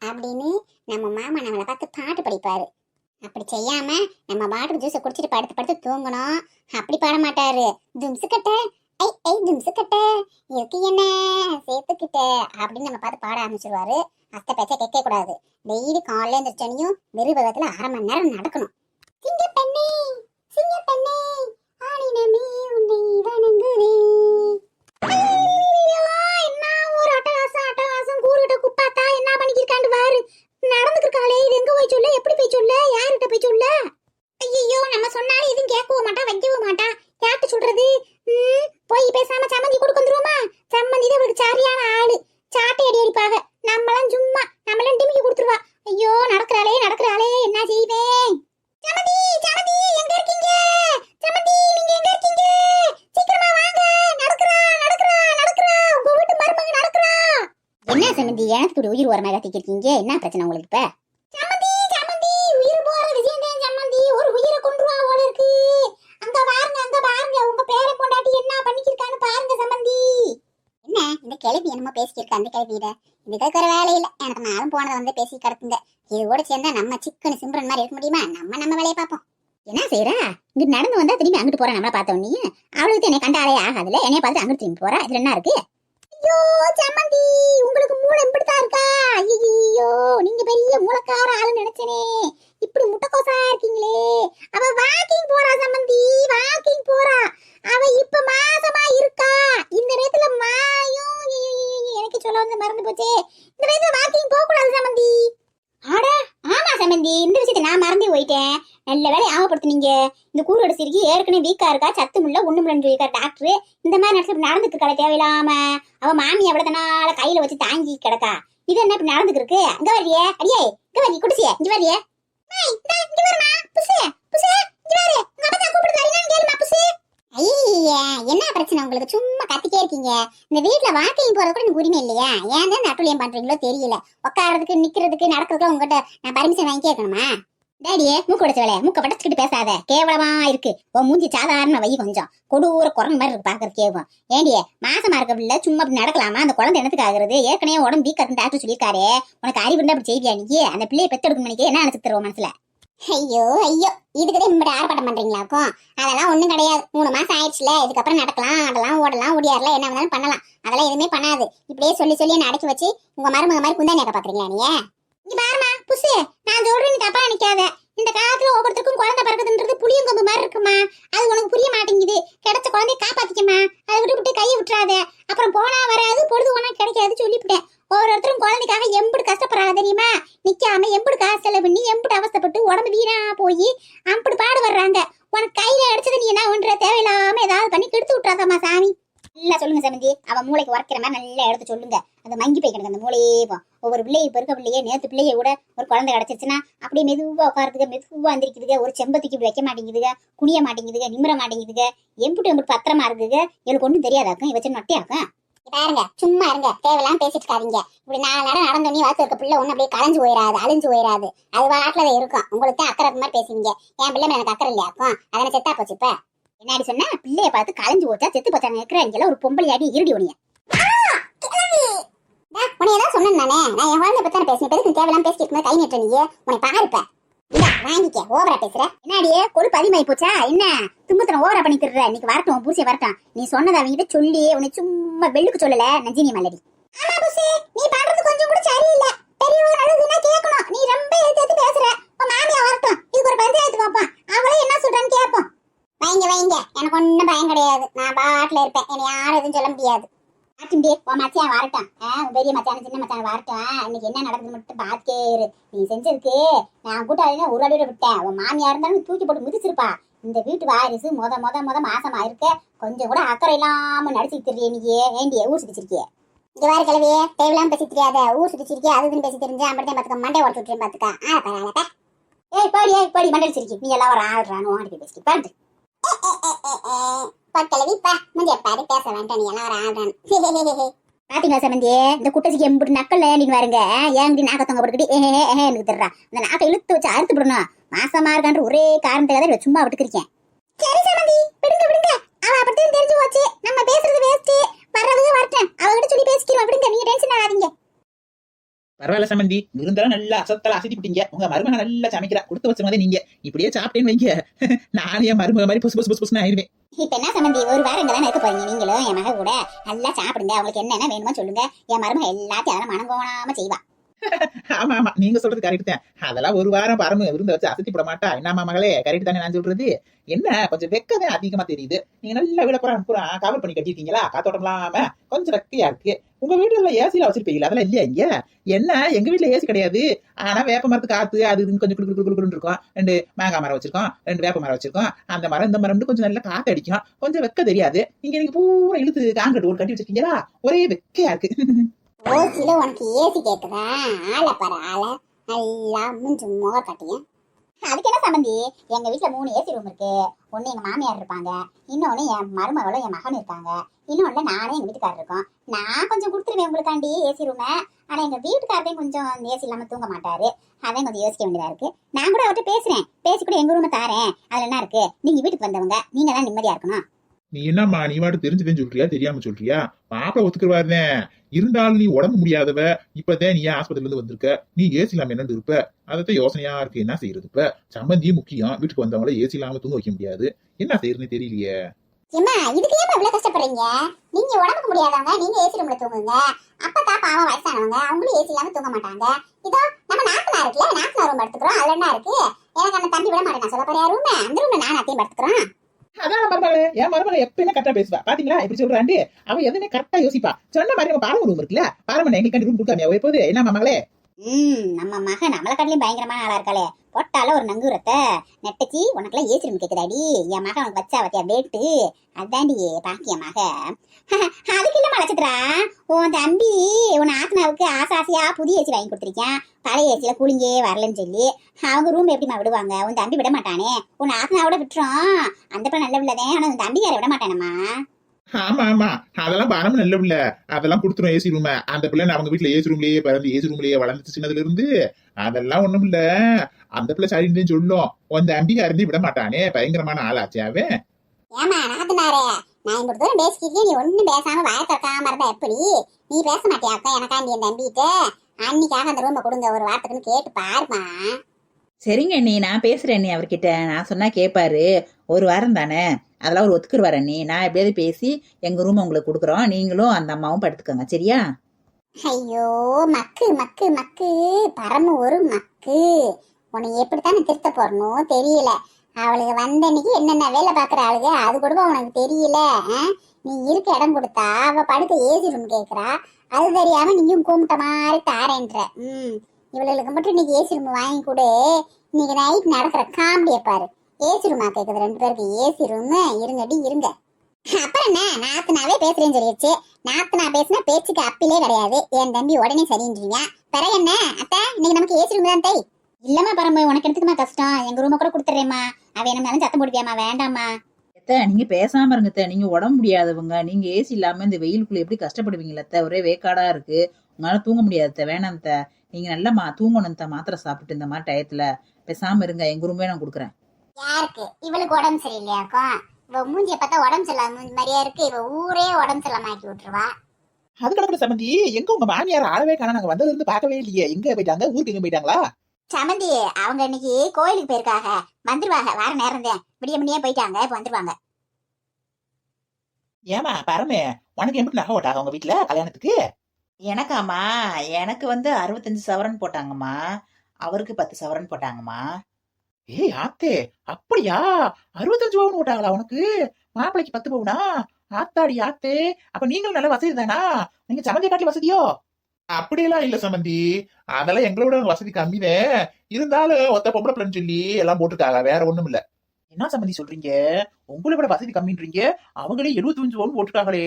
அப்படின்னு நம்ம மாமா நம்மளை பார்த்து பாட்டு படிப்பாரு. அப்படி செய்யாம நம்ம பாட்டுக்கு ஜூஸை குடிச்சிட்டு படுத்து தூங்கணும். அப்படி பாட மாட்டாரு. தும்சு கட்ட ஐ ஐ தும்சு கட்ட இருக்கு என்ன சேர்த்துக்கிட்ட அப்படின்னு நம்ம பார்த்து பாட ஆரம்பிச்சிருவாரு. அத்தை பேச்ச கேட்க கூடாது. டெய்லி காலையில எழுந்திரிச்சனையும் வெறுபகத்துல 1/2 மணி நேரம் நடக்கணும். சிங்க பெண்ணே ஆனினமே உன்னை வணங்குவே. என்ன ஒரு அட்டகாசம் கூறுகிட்ட குப்பாத்தா என்ன பண்ணிக்கிருக்காண்டு வாரு. நடந்துக்கிருக்காளே, இது எங்க போய் சொல்ல, எப்படி போய் சொல்ல, யார்கிட்ட போய் சொல்ல? ஐயோ நம்ம சொன்னாலும் எதுவும் கேட்கவும் மாட்டா, வைக்கவும் மாட்டா, யார்கிட்ட சொல்றது? போய் பேசாம சம்மந்தி கொடுக்க வந்துருவோமா? சம்மந்தி தான் இவளுக்கு சரியான ஆளு, சாட்டை அடி அடிப்பாக. நம்மளாம் சும்மா நம்மளாம் டிமிக்கி கொடுத்துருவா. ஐயோ நடக்கிறாளே என்ன செய்வேன்? சம்மந்தி எங்க இருக்கீங்க? சம்மந்தி நீங்க எங்க இருக்கீங்க? சீக்கிரமா வாங்க, நடக்குறா உங்க வீட்டு மருமக நடக்குறா. என்ன சம்மந்தி சம்மந்தி எனக்கு இப்படி உயிர் ஓரமாக கத்திக்கிருக்கீங்க, என்ன பிரச்சனை உங்களுக்கு இப்ப? சம்மந்தி சம்மந்தி உயிர் போற விஷயம் தான் சம்மந்தி, ஒரு உயிரை கொண்டுவா போல இருக்கு. அங்க பாருங்க உங்க பேரை கொண்டாட்டி என்ன பண்ணிக்கிருக்கான்னு பாருங்க சம்மந்தி. என்ன இந்த கிளவி என்னமோ பேசிக்கிருக்க, அந்த கிளவியிட இதுக்கு இருக்கிற வேலை இல்லை. எனக்கு நானும் போனதை வந்து பேசி கிடக்குங்க. இது கூட சேர்ந்தா நம்ம சிக்கன் சிம்ரன் மாதிரி இருக்க முடியுமா? நம்ம வேலையை பார்ப்போம். என்ன செய்யறா? இங்க நடந்து வந்தா திரும்பி அங்கிட்டு போறேன். நம்மள பார்த்த உடனே அவளுக்கு என்னை கண்டாலே ஆகாதுல, என்னைய பார்த்து அங்கிட்டு திரும்பி போறா. இதுல என்ன இருக்கு? ஐயோ சம்மந்தி, உங்களுக்கு மூளை இப்படித்தான் இருக்கா? ஐயோ, நீங்க பெரிய மூளைக்கார ஆளு நினைச்சனே, இப்படி முட்டைக்கோசா இருக்கீங்களே. அவ வாக்கிங் போறா சம்மந்தி, வாக்கிங் போறா. அவ இப்ப மாசமா இருக்கா. இந்த நேரத்துல மாயும் எனக்கு சொல்ல வந்து மறந்து போச்சே. இந்த நேரத்துல வாக்கிங் போக கூடாது சம்மந்தி. ஆட ஆமா சம்மந்தி, இந்த விஷயத்தை நான் மறந்தே போயிட்டேன். நல்ல வேலை ஞாபகப்படுத்துனீங்க. இந்த கூரோட சிறுகி ஏற்கனவே வீக்கா இருக்கா, சத்து முள்ள ஒண்ணு முள்ளன்னு சொல்லியிருக்காரு டாக்டர். இந்த மாதிரி நேரத்துல நடந்துட்டு இருக்கா தேவையில்லாம. அவ மாமி அவ்வளவுனால கையில வச்சு தாங்கி கிடக்கா. இது என்ன இப்படி நடந்துக்கு இருக்கு? அங்க வரியே அடியே, இங்க வரி குடிசிய, இங்க வரியே. என்ன பிரச்சனை உங்களுக்கு? சும்மா கத்திட்டே இருக்கீங்க. இந்த வீட்டுல வாக்கிங் போறது கூட எனக்கு உரிமை இல்லையா? ஏன் தான் அட்டுலியம் பண்றீங்களோ தெரியல. உட்காரதுக்கு நிக்கிறதுக்கு நடக்கிறதுக்கு உங்ககிட்ட நான் பர்மிஷன் வாங்கி கேட்கணுமா? டேடியே மூக்க உடைச்ச வேலைய மூக்க படச்சுக்கிட்டு பேசாத, கேவலமா இருக்கு. உன் மூஞ்சி சாதாரண வை, கொஞ்சம் கொடூர குரங்கு மாதிரி இருக்கு பாக்குறது கேவும். ஏண்டியே மாசமா இருக்க பிள்ளை சும்மா அப்படி நடக்கலாமா? அந்த குழந்தை என்னத்துக்கு ஆகுறது? ஏற்கனவே உடம்பு வீக்கா டாக்டர் சொல்லியிருக்காரு. உனக்கு அறிவு இருந்தா அப்படி செய்வியா? நீ அந்த பிள்ளையை பெத்தெடுக்கணும் நினைக்க என்ன நினைச்சு தருவோம் மனசுல? ஐயோ இதுக்குதான் இப்படி ஆர்ப்பாட்டம் பண்றீங்களாக்கும்? அதெல்லாம் ஒண்ணும் கிடையாது. 3 மாசம் ஆயிடுச்சுல, இதுக்கப்புறம் நடக்கலாம், அதெல்லாம் ஓடலாம், ஓடியாரலாம், என்ன வேணாலும் பண்ணலாம். அதெல்லாம் எதுவுமே பண்ணாது. இப்படியே சொல்லி என்ன அடக்கி வச்சு உங்க மருமக மாதிரி குந்தானியாக்க பாக்குறீங்களா நீ? இங்க பாருமா புசு, நான் சொல்றேன், நீ தப்பா நினைக்காத. இந்த காலத்துல ஒவ்வொருத்தருக்கும் குழந்தை பிறகுதுன்றது புளியங்கொம்பு மாதிரி இருக்குமா. அது உனக்கு புரிய மாட்டேங்குது. கிடைச்ச குழந்தைய காப்பாத்திக்கமா. அதை விட்டு கையை விட்டுறாத. அப்புறம் போனா வராது, பொழுது போனா கிடைக்காது சொல்லிவிட்டேன். ஒவ்வொருத்தரும் குழந்தைக்காக எம்புடு கஷ்டப்படுறாங்க தெரியுமா? நிக்காம எம்புடு காசு செலவு பண்ணி எம்புடு அவஸ்தப்பட்டு உடம்பு வீணா போய் அம்புடு பாடு வர்றாங்க. உனக்கு கையில அடிச்சது நீ என்ன ஒன்ற தேவையில்லாம ஏதாவது பண்ணி கெடுத்து விட்டுறாதம்மா சாமி. நல்லா சொல்லுங்க சமந்தி, அவன் மூளைக்கு உரைக்கிற மாதிரி நல்லா எடுத்து சொல்லுங்க. அது மங்கி போய் கிடக்கு அந்த மூளையே. ஒவ்வொரு பிள்ளையை பெருக்க பிள்ளையே, நேற்று பிள்ளைய கூட ஒரு குழந்தை கிடைச்சிருச்சுன்னா அப்படியே மெதுவா உட்காரதுக்கு, மெதுவா எந்திரிக்குதுங்க. ஒரு செம்பத்துக்கு இப்படி வைக்க மாட்டேங்குதுங்க, குனிய மாட்டேங்குதுங்க, நிமிர மாட்டேங்குதுங்க. எம்புட்டு பத்திரமா இருக்குதுங்க. இவளுக்கு ஒன்றும் தெரியாதாக்கும், வச்சு நட்டையாக்கும். பாருங்க சும்மா இருங்க, தேவையெல்லாம் பேசிட்டு இருக்காதீங்க. இப்படி 4 நேரம் நடந்தோடனே வளர்த்து இருக்க பிள்ளை ஒண்ணு அப்படியே களைஞ்சு போயிடாது, அழிஞ்சு போயிடாது. அது வாட்டில இருக்கும். உங்களுக்கு தான் அக்கறை மாதிரி பேசுவீங்க. என் பிள்ளை எனக்கு அக்கறை இல்லையாக்கும்? அதனை செத்தா போச்சு. இப்ப என்னடி சொன்னா? பிள்ளைய பார்த்து களைஞ்சு போச்சா செத்து போச்சாங்க இருக்கிற ஒரு பொம்பளையாடி இருடி உனிய. உனையதான் சொன்னேன் நானே. நான் என் குழந்தை பத்தான பேசுனேன். பெருக்கு தேவையெல்லாம் பேசிட்டு கை நீட்ட நீ உன்னை பாருப்ப. வாங்கிக்க, ஓவரா பேசுற. என்னடியே கொழுப்பு அதிகமாயி போச்சா என்ன? தும்பத்தனை ஓவரா பண்ணி தர்ற. இன்னைக்கு வரட்டும், பூசை வரட்டும். நீ சொன்னதை அவங்கிட்ட சொல்லி உன்னை சும்மா வெள்ளுக்கு சொல்லல நஞ்சினி மல்லடி. ஆமா பூசே, நீ பண்றது கொஞ்சம் கூட சரியில்லை. பெரியவங்க அழுதுன்னா கேட்கணும். நீ ரொம்ப எடுத்து பேசுற. உன் மாமியா வரட்டும், இதுக்கு ஒரு பஞ்சாயத்து வைப்போம். அவளே என்ன சொல்றான்னு கேட்போம். வைங்க, எனக்கு ஒன்னும் பயம் கிடையாது. நான் பாட்டுல இருப்பேன். என்னை யாரும் எதுவும் சொல்ல முடியாது. உன் மச்சான் வரட்டும், பெரிய மச்சான சின்ன மச்சான வரட்டும். இன்னைக்கு என்ன நடக்குது மட்டும் பாத்துக்கே இரு. நீ செஞ்சதுக்கு நான் கூட்டாளினா ஒரு அடியோட விட்டேன். உன் மாமியா இருந்தாலும் தூக்கி போட்டு மிதிச்சிருப்பா. இந்த வீட்டு வாரிசு முத மாசமா இருக்க. கொஞ்சம் கூட அக்கறை இல்லாம நடிச்சுட்டு தெரிய நீயே. வேண்டிய ஊர் சுத்திச்சிருக்கிய. இங்க வேற கிளவியே, தேவையில்லாம பேசி தெரியாத. ஊர் சுத்திச்சிருக்கிய, அதுன்னு பேசி தெரிஞ்சு அப்படித்தான் பாத்துக்க. மண்டை உடச்சு விட்டுறேன் பாத்துக்கா. பரவாயில்ல. பாடி மண்டல் சிரிக்கி. நீ எல்லாம் ஒரு ஆள்றானு ஆடி பேசி பாரு. பேச வேண்டாம். நீ எல்லாம் ஒரு ஆள்றான். பாத்தீங்களா சமந்தி, இந்த குட்டச்சிக்கு எம்பிட்டு நக்கல் ஏண்டின்னு பாருங்க. ஏன் நாக்க தொங்க போட்டுக்கிட்டு எனக்கு தர்றா. அந்த நாக்கை இழுத்து வச்சு அறுத்து விடணும். மாசமா இருக்கான்ற ஒரே காரணத்துக்காக சும்மா விட்டுக்கிருக்கேன். சரி சமந்தி, விடுங்க. அவ அப்படித்தான் தெரிஞ்சு போச்சு. நம்ம பேசுறது வேஸ்ட். வர்றதுக்கு வரட்டும், அவகிட்ட சொல்லி பேசிக்கிறோம். விடுங்க, நீங்க டென்ஷன் ஆகாதீங்க. பரவாயில்ல சம்பந்தி, இருந்தாலும் நல்லா அசத்தல அசத்திப்பிட்டீங்க. உங்க மருமக நல்லா சமைக்கிறா. கொடுத்து வச்ச மாதிரி நீங்க இப்படியே சாப்பிட்டேன்னு வைங்க, நானே என் மருமக மாதிரி புசு ஆயிடுவேன். இப்ப என்ன சம்பந்தி, ஒரு வாரம் இங்கதானே இருக்க போறீங்க. நீங்களும் என் மக கூட நல்லா சாப்பிடுங்க. அவங்களுக்கு என்னென்ன வேணுமோ சொல்லுங்க. என் மருமக எல்லாத்தையும் அதெல்லாம் மனங்கோணாம செய்வா. ஆமா நீங்க சொல்றது கரெக்ட் தான். அதெல்லாம் ஒரு வாரம் பரம விருந்து வச்சு அசத்தி போட மாட்டா. என்னமா மகளே, கரெக்ட் தானே நான் சொல்றது? என்ன கொஞ்சம் வெக்கதான் அதிகமா தெரியுது. நீங்க நல்லா விளப்புறம் கவர் பண்ணி கட்டிருக்கீங்களா? காத்தோட்டம் இல்லாம கொஞ்சம் வெக்கையா இருக்கு. உங்க வீட்டுல ஏசில வச்சிருப்பீங்களா? அதெல்லாம் இல்லையா இங்க? என்ன எங்க வீட்டுல ஏசி கிடையாது. ஆனா வேப்ப மரத்து காத்து அது கொஞ்சம் குடுக்குன்னு இருக்கும். 2 மாங்காய் மரம் வச்சிருக்கோம், 2 வேப்ப மரம் வச்சிருக்கோம். அந்த மரம் இந்த மரம் கொஞ்சம் நல்லா காத்து அடிக்கும். கொஞ்சம் வெக்க தெரியாது. நீங்க பூரா இழுத்து காங்கிரீட் ஓடு கட்டி வச்சிருக்கீங்களா? ஒரே வெக்கையா இருக்கு. ஓசில உனக்கு ஏசி கேக்குதா? ஆள பாரு, ஆள நல்லா மூஞ்சி முக கட்டியும். அதுக்கு என்ன சம்பந்தி, எங்க வீட்டுல 3 ஏசி ரூம் இருக்கு. ஒண்ணு எங்க மாமியார் இருப்பாங்க, இன்னொன்னு என் மருமகளும் என் மகன் இருக்காங்க, இன்னொன்னு நானே எங்க வீட்டுக்காரர் இருக்கோம். நான் கொஞ்சம் கொடுத்துருவேன் உங்களுக்காண்டி ஏசி ரூம. ஆனா எங்க வீட்டுக்காரரையும் கொஞ்சம் ஏசி இல்லாம தூங்க மாட்டாரு. அதான் கொஞ்சம் யோசிக்க வேண்டியதா இருக்கு. நான் கூட அவர்கிட்ட பேசுறேன், பேசி கூட எங்க ரூமை தாரேன், அதுல என்ன இருக்கு, நீங்க வீட்டுக்கு வந்தவங்க, நீங்க தான் நிம்மதியா இருக்கணும். நீ என்னம்மா நீ வாட்டு தெரிஞ்சுதேன்னு சொல்றியா தெரியாம சொல்றியா? மாப்பிள்ள ஒத்துக்குவாருனே. இருந்தாலும் நீ உடம்பு முடியாதவ, இப்பதான் நீ ஆஸ்பத்திரில இருந்து வந்திருக்க, நீ ஏசி இல்லாம என்னன்னு இருப்ப? அதத்தான் யோசனையா இருக்கு. என்ன செய்யறது? இப்ப சம்பந்தியும் முக்கியம், வீட்டுக்கு வந்தவங்கள ஏசி இல்லாம தூங்க வைக்க முடியாது. என்ன செய்யறதுன்னு தெரியலையே. ஏமா இதுக்கு ஏமா இவ்வளவு கஷ்டப்படுறீங்க? நீங்க உடம்புக்கு முடியாதவங்க, நீங்க ஏசி ரூம்ல தூங்குங்க. அப்பதான் பாவம் வயசானவங்க, அவங்களும் ஏசி இல்லாம தூங்க மாட்டாங்க. இதோ நம்ம நாத்தனா இருக்குல்ல, நாத்தனா ரூம் எடுத்துக்கிறோம். அதுல என்ன இருக்கு? எனக்கு அந்த தம்பி விட மாட்டேன், நான் சொல்ல போறியா ரூம், அந்த ரூம்ல நான் அத்தையும் எடுத்துக்கிறோம். அதான் மருமகளே, என் மருமகளை எப்பயுமே கரெக்டா பேசுவா. பாத்தீங்களா இப்படி சொல்றாண்டு? அவ எதுவுமே கரெக்டா யோசிப்பா. சொன்ன மாதிரி நம்ம பாரம்பரிய ரூம் இருக்குல்ல, பாரம்பரிய எங்களுக்கு ரூம் கொடுக்காமையா போது? என்ன மகளே? நம்ம மகன் நம்மள கடலையும் பயங்கரமான ஆளா இருக்காளே. பொட்டால ஒரு நங்கூரத்தை நெட்டச்சி உனக்குலாம் ஏசி ரூம் கேக்குதாடி? என் மகன் உனக்கு வச்சா வத்தியா வேட்டு? அதாண்டி பாக்கிய மக. அதுக்கு இல்ல மலைச்சிட்றா, உன் தம்பி உன் ஆத்மாவுக்கு ஆசை ஆசையா புதிய ஏசி வாங்கி கொடுத்துருக்கேன். பழைய ஏசியில கூலிங்கே வரலன்னு சொல்லி அவங்க ரூம் எப்படிமா விடுவாங்க? உன் தம்பி விட மாட்டானே, உன் ஆத்மாவோட விட்டுரும். அந்த பிள்ளை நல்ல பிள்ளைதே, ஆனா உன் தம்பிக்கார விட மாட்டானம்மா. ஆமா ஆமா, அதெல்லாம் பாரம் நல்ல பிள்ளை, அதெல்லாம் கொடுத்துரும் ஏசி ரூம். அந்த பிள்ளை அவங்க வீட்டுல ஏசி ரூம்லயே பிறந்து ஏசி ரூம்லயே வளர்ந்துச்சு சின்னதுல இருந்து. அதெல்லாம் ஒண்ணும் இல்ல, அந்த பிள்ளை சரின்னு சொல்லும். உன் தம்பிக்கா இருந்து விட மாட்டானே, பயங்கரமான ஆளாச்சு அவன். ஏமா நாத்தனாரே, நான் இங்க தூரம் பேசிக்கிட்டே நீ ஒண்ணும் பேசாம வாய திறக்காம இருந்தா எப்படி? நீ பேச மாட்டியாக்கா எனக்காண்டி என் தம்பிட்டு? அன்னைக்காக அந்த ரூமை கொடுங்க ஒரு வாரத்துக்குன்னு கேட்டு பாருமா. சரிங்க அண்ணி, நான் பேசுறேன் அண்ணி அவர்கிட்ட. நான் சொன்னா கேட்பாரு. ஒரு வாரம் தானே, அதெல்லாம் ஒரு ஒத்துக்குருவார் அண்ணி. நான் எப்படியாவது பேசி எங்க ரூம் உங்களுக்கு கொடுக்குறோம், நீங்களும் அந்த அம்மாவும் படுத்துக்கோங்க, சரியா? ஐயோ மக்கு மக்கு மக்கு, பரம ஒரு மக்கு. உன்னை எப்படித்தானே திருத்த போறணும் தெரியல. அவளுக்கு வந்த அன்னைக்கு என்னென்ன வேலை பாக்குற ஆளுங்க அது கூட உனக்கு தெரியல. நீ இருக்க இடம் கொடுத்தா அவ படுக்க ஏசி ரூம் கேக்குறா, அது தெரியாம நீயும் கூப்பிட்ட மாதிரி தாரேன்ற. இவளுக்கு மட்டும் இன்னைக்கு ஏசி ரூம் வாங்கி கொடு. இன்னைக்கு நைட் நடக்கிற காமெடியை பாரு. ஏசி ரூமா கேக்குது ரெண்டு பேருக்கு ஏசி ரூம். இருங்கடி இருங்க. அப்புறம் என்ன, நாத்தனாவே பேசுறேன்னு சொல்லிடுச்சு. நாத்தனா பேசுனா பேச்சுக்கு அப்பிலே கிடையாது. என் தம்பி உடனே சரின்றீங்க. பிறகு என்ன அத்தை, இன்னைக்கு நமக்கு ஏசி ரூம் தான் தை. இல்லம்மா பரம்பு, உனக்கு எடுத்துக்குமா கஷ்டம், எங்க ரூம கூட கொடுத்துறேம்மா. அவ என்ன சத்தம் போடுவியாமா? வேண்டாமா. நீங்க பேசாம இருங்க. நீங்க உடம்பு முடியாதவங்க, நீங்க ஏசி இல்லாம இந்த வெயிலுக்குள்ள எப்படி கஷ்டப்படுவீங்களா? ஒரே வேக்காடா இருக்கு, உங்களால தூங்க முடியாது. வேணாம், நீங்க நல்லா தூங்கணும். மாத்திரை சாப்பிட்டு இந்த மாதிரி டயத்துல பேசாம இருங்க. எங்க ரூமே நான் கொடுக்குறேன். யாருக்கு? இவளுக்கு உடம்பு சரியில்லையாக்கும். இவ மூஞ்சிய பார்த்தா உடம்பு சரியில்லாம மூஞ்சி மாதிரியா இருக்கு. இவ ஊரே உடம்பு சரியில்லாம ஆக்கி விட்டுருவா. அது கிடக்குற சம்பந்தி, எங்க உங்க மாமியார் ஆளவே காணோம்? நாங்க வந்ததுல இருந்து பார்க்கவே இல்லையே. எங்க போயிட்டாங்க? ஊருக்கு எங்க போயிட்டாங்களா? சமந்தி அவங்க இன்னைக்கு கோயிலுக்கு போயிருக்காங்க, வந்துருவாங்க. வேற நேரம் தான், விடிய முடியே போயிட்டாங்க, இப்ப வந்துருவாங்க. ஏமா பரமே, உனக்கு எப்படி நகை ஓட்டாங்க உங்க வீட்டுல கல்யாணத்துக்கு? எனக்காமா, எனக்கு 65 சவரன் போட்டாங்கம்மா, அவருக்கு 10 சவரன் போட்டாங்கம்மா. ஏய் ஆத்தே, அப்படியா? 65 பவுன் ஓட்டாங்களா உனக்கு? மாப்பிளைக்கு 10 பவுனா? ஆத்தாடி ஆத்தே, அப்ப நீங்களும் நல்ல வசதி தானா? நீங்க சமந்தி காட்டி வசதியோ? அப்படியெல்லாம் இல்ல சம்பந்தி, அதெல்லாம் எங்களோட வசதி கம்மிதே. இருந்தாலும் ஒத்த பொம்பளை பிள்ளைன்னு சொல்லி எல்லாம் போட்டுருக்காங்க, வேற ஒண்ணும் இல்ல. என்ன சம்பந்தி சொல்றீங்க? உங்களை விட வசதி கம்மின்றீங்க. அவங்களே 75 பவுன் போட்டுருக்காங்களே.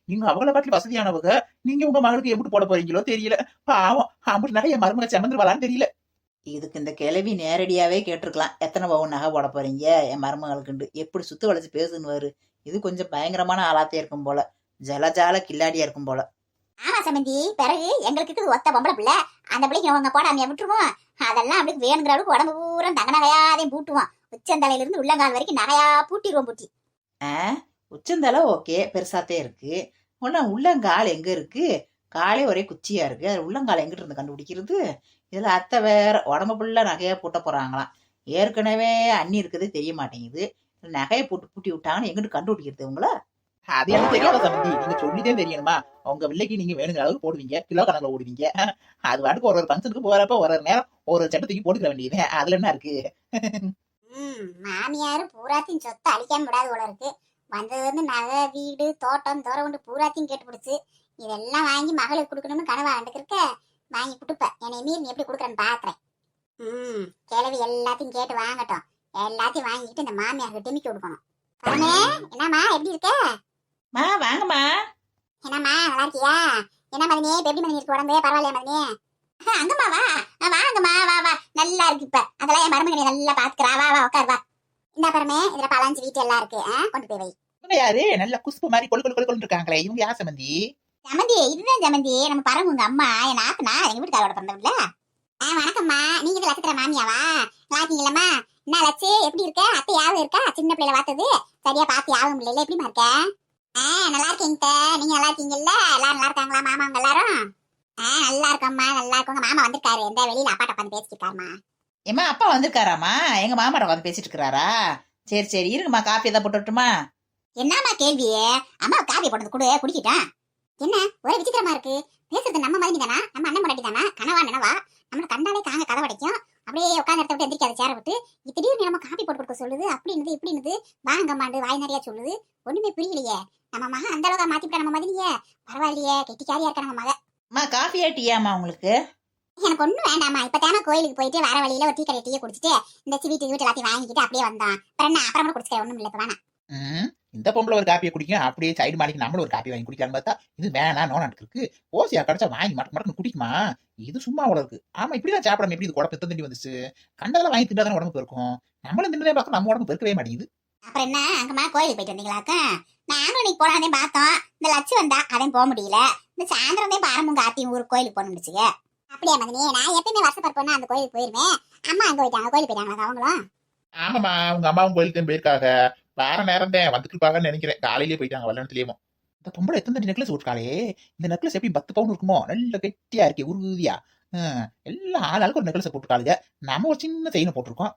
நீங்க அவங்கள காட்டி வசதியானவங்க. நீங்க உங்க மகளுக்கு எப்படி போட போறீங்களோ தெரியல. பாவம், அப்படி நகை என் மருமக செமந்துருவாளான்னு தெரியல. இதுக்கு இந்த கிளவி நேரடியாவே கேட்டிருக்கலாம், எத்தனை பவுன் நகை போட போறீங்க என் மருமகளுக்குண்டு. எப்படி சுத்து வளைச்சு பேசுன்னு. இது கொஞ்சம் பயங்கரமான ஆளாத்தே இருக்கும் போல, ஜலஜால கில்லாடியா இருக்கும் போல. ஆமா சமந்தி, பிறகு எங்களுக்கு ஒத்த பொம்பளை பிள்ளை, அந்த பிள்ளைக்கு அவங்க போடாமையா விட்டுருவோம். அதெல்லாம் அப்படி வேணுங்கிற அளவுக்கு உடம்பு பூரா தங்க நகையாதையும் பூட்டுவோம். உச்சந்தலையில இருந்து உள்ளங்கால் வரைக்கும் நகையா பூட்டிடுவோம். பூட்டி உச்சந்தலை ஓகே, பெருசாத்தே இருக்கு. ஒன்னா உள்ளங்கால் எங்க இருக்கு? காலே ஒரே குச்சியா இருக்கு, அது உள்ளங்கால் எங்கிட்டு இருந்து கண்டுபிடிக்கிறது? இதுல அத்தை வேற உடம்பு ஃபுல்லா நகையா பூட்ட போறாங்களாம். ஏற்கனவே அண்ணி இருக்குது தெரிய மாட்டேங்குது, நகையை போட்டு பூட்டி விட்டாங்கன்னு எங்கிட்டு கண்டுபிடிக்கிறது உங்கள? அது எனக்கு தெரியாத சம்பந்தி, நீங்க சொல்லிதான் தெரியணுமா? உங்க வில்லைக்கு நீங்க வேணுங்கிற அளவுக்கு போடுவீங்க, கிலோ கணக்குல ஓடுவீங்க. அது வாட்டுக்கு ஒரு ஃபங்க்ஷனுக்கு போறப்ப ஒரு நேரம் ஒரு சட்டத்துக்கு போட்டுக்க வேண்டியது, அதுல என்ன இருக்கு? மாமியாரு பூராத்தையும் சொத்தை அழிக்காம விடாது போல இருக்கு. வந்தது வந்து நகை வீடு தோட்டம் தோற கொண்டு பூராத்தையும் கேட்டு பிடிச்சு இதெல்லாம் வாங்கி மகளுக்கு கொடுக்கணும்னு கனவா இருக்க. வாங்கி கொடுப்ப, என்னை மீறி நீ எப்படி கொடுக்குறேன்னு பாக்குறேன். கிழவி எல்லாத்தையும் கேட்டு வாங்கட்டும். எல்லாத்தையும் வாங்கிட்டு இந்த மாமியாருக்கு டிமிக்கி கொடுக்கணும். என்னம்மா எப்படி இருக்க? வாங்கம்மா. என்னம்மா நல்லா இருக்கியா? என்ன மதினே, எப்படி மதினி இருக்கு உடம்பு? பரவாயில்லையா மதினே? அங்கம்மா வா, வாங்கம்மா, வா வா, நல்லா இருக்கு. இப்ப அதெல்லாம் என் மருமகனை நல்லா பாத்துக்கிறா. வா வா உட்கார் வா. இந்த பரமே, இதுல பழஞ்சு வீட்டு எல்லாம் இருக்கு, கொண்டு போய் வை. யாரு நல்ல குஸ்பு மாதிரி கொழு கொழு கொழு இருக்காங்களே, இவங்க யார் சம்பந்தி? ஜமந்தி இதுதான் ஜமந்தி நம்ம பரம உங்க அம்மா என் ஆத்துனா எங்க வீட்டுக்காரோட பிறந்தவங்கள. வணக்கம்மா, நீங்க இது லட்சத்திர மாமியாவா? நல்லா இருக்கீங்களம்மா? என்ன லட்சு, எப்படி இருக்க? அத்தை யாவும் இருக்கா? சின்ன பிள்ளைல பார்த்தது சரியா பார்த்து யாவும் இல்லைல்ல, எப்படிமா இருக்க? நல்லா இருக்கீங்க. நீங்க நல்லா இருக்கீங்கல்ல? எல்லாரும் நல்லா இருக்காங்களா? மாமாங்க எல்லாரும் நல்லா இருக்கம்மா, நல்லா இருக்கோங்க. மாமா வந்திருக்காரு, இந்த வெளியில அப்பாட்ட உட்காந்து பேசிட்டு இருக்காருமா. ஏம்மா அப்பா வந்திருக்காராம்மா? எங்க மாமாட்ட வந்து பேசிட்டு இருக்கிறாரா? சரி சரி இருங்கம்மா, காப்பி எதாவது போட்டுட்டுமா? என்னம்மா கேள்வியே? அம்மா காப்பி போட்டது கூட குடிக்கிட்டான். என்ன ஒரே விசித்திரமா இருக்கு, பேசுறது நம்ம மாதிரி தானா? நம்ம அண்ணன் முன்னாடி தானா? கனவா நினவா? நம்மள கண்டாலே காங்க கதை வடைக்கும். அப்படியே உட்காந்து இடத்த விட்டு எந்திரிக்காத சேர விட்டு திடீர்னு நம்ம காப்பி போட்டு கொடுக்க சொல்லுது. அப்படின்னது இப்படின்னது வாங்கம்மாண்டு வாய் நிறையா சொல்லுது. ஒண்ணுமே புரியலையே. நம்ம மக அந்த அளவுக்கு மாத்திவிட்டா நம்ம மாதிரியே. பரவாயில்லையே, கெட்டிக்காரியா இருக்கா நம்ம மக. அம்மா காஃபியா டீயாம்மா உங்களுக்கு? எனக்கு ஒண்ணும் வேண்டாமா. இப்ப தானே கோயிலுக்கு போயிட்டு வர வழியில ஒரு டீ கடை டீயை குடிச்சிட்டு இந்த ஸ்வீட் எல்லாத்தையும் வாங்கிக்கிட்டு அப்படியே வந்தான். அப்புறம் என்ன, அப்புறம் கூட குடிச்சிக்க ஒண்ணும் இல்லை. இப்ப வேணாம். இந்த பொம்பளை ஒரு காப்பியை குடிக்கும், அப்படியே சைடு மாடிக்கு நம்மளும் ஒரு காப்பி வாங்கி குடிக்கலான்னு பார்த்தா இது வேணா நோனாட்டு இருக்கு. ஓசியா கிடைச்சா வாங்கி மடக்கு குடிக்குமா? இது சும்மா அவ்வளவு இருக்கு. ஆமா, இப்படிதான் சாப்பிடாம எப்படி இது உடம்பு தண்டி வந்துச்சு? கண்டதெல்லாம் வாங்கி திண்டாதான் உடம்புக்கு இருக்கும். நம்மளும் தின்னதே பார்க்க நம்ம உடம்பு பெருக்கவே மாட்டேங்குது. அப்புறம் என்ன, அங்கம்மா கோயிலுக்கு போயிட்டு வந்தீங்களாக்கா? நாங்களும் இன்னைக்கு போனாதே பார்த்தோம். இந்த லட்சம் வந்தா அதையும் போக முடியல. இந்த சாயந்தரம் தான் பாரமுங்க ஆத்தி ஊருக்கு கோயிலுக்கு போகணுச்சுங்க. அப்படியா மகனே? நான் எப்பயுமே வருஷப்பர் போனா அந்த கோயிலுக்கு போயிருவேன். அம்மா அங்க போயிட்டாங்க, கோயிலுக்கு போயிட்டாங்களா அவங்களும்? ஆமாமா, உங்க அம்மாவும் கோயிலுக்கு போயிருக்காங்க. வார நேரம் தான் வந்துட்டு இருப்பாங்கன்னு நினைக்கிறேன். காலையிலேயே போயிட்டாங்க வல்லனத்துலயும். இந்த பொம்பளை எத்தனை நெக்லஸ் போட்டுருக்காளே. இந்த நெக்லஸ் எப்படி 10 பவுன் இருக்குமோ? நல்ல கெட்டியா இருக்கே, உறுதியா. எல்லாம் ஆளாளுக்கு ஒரு நெக்லஸ் போட்டுருக்காளுங்க. நம்ம ஒரு சின்ன செயினை போட்டிருக்கோம்.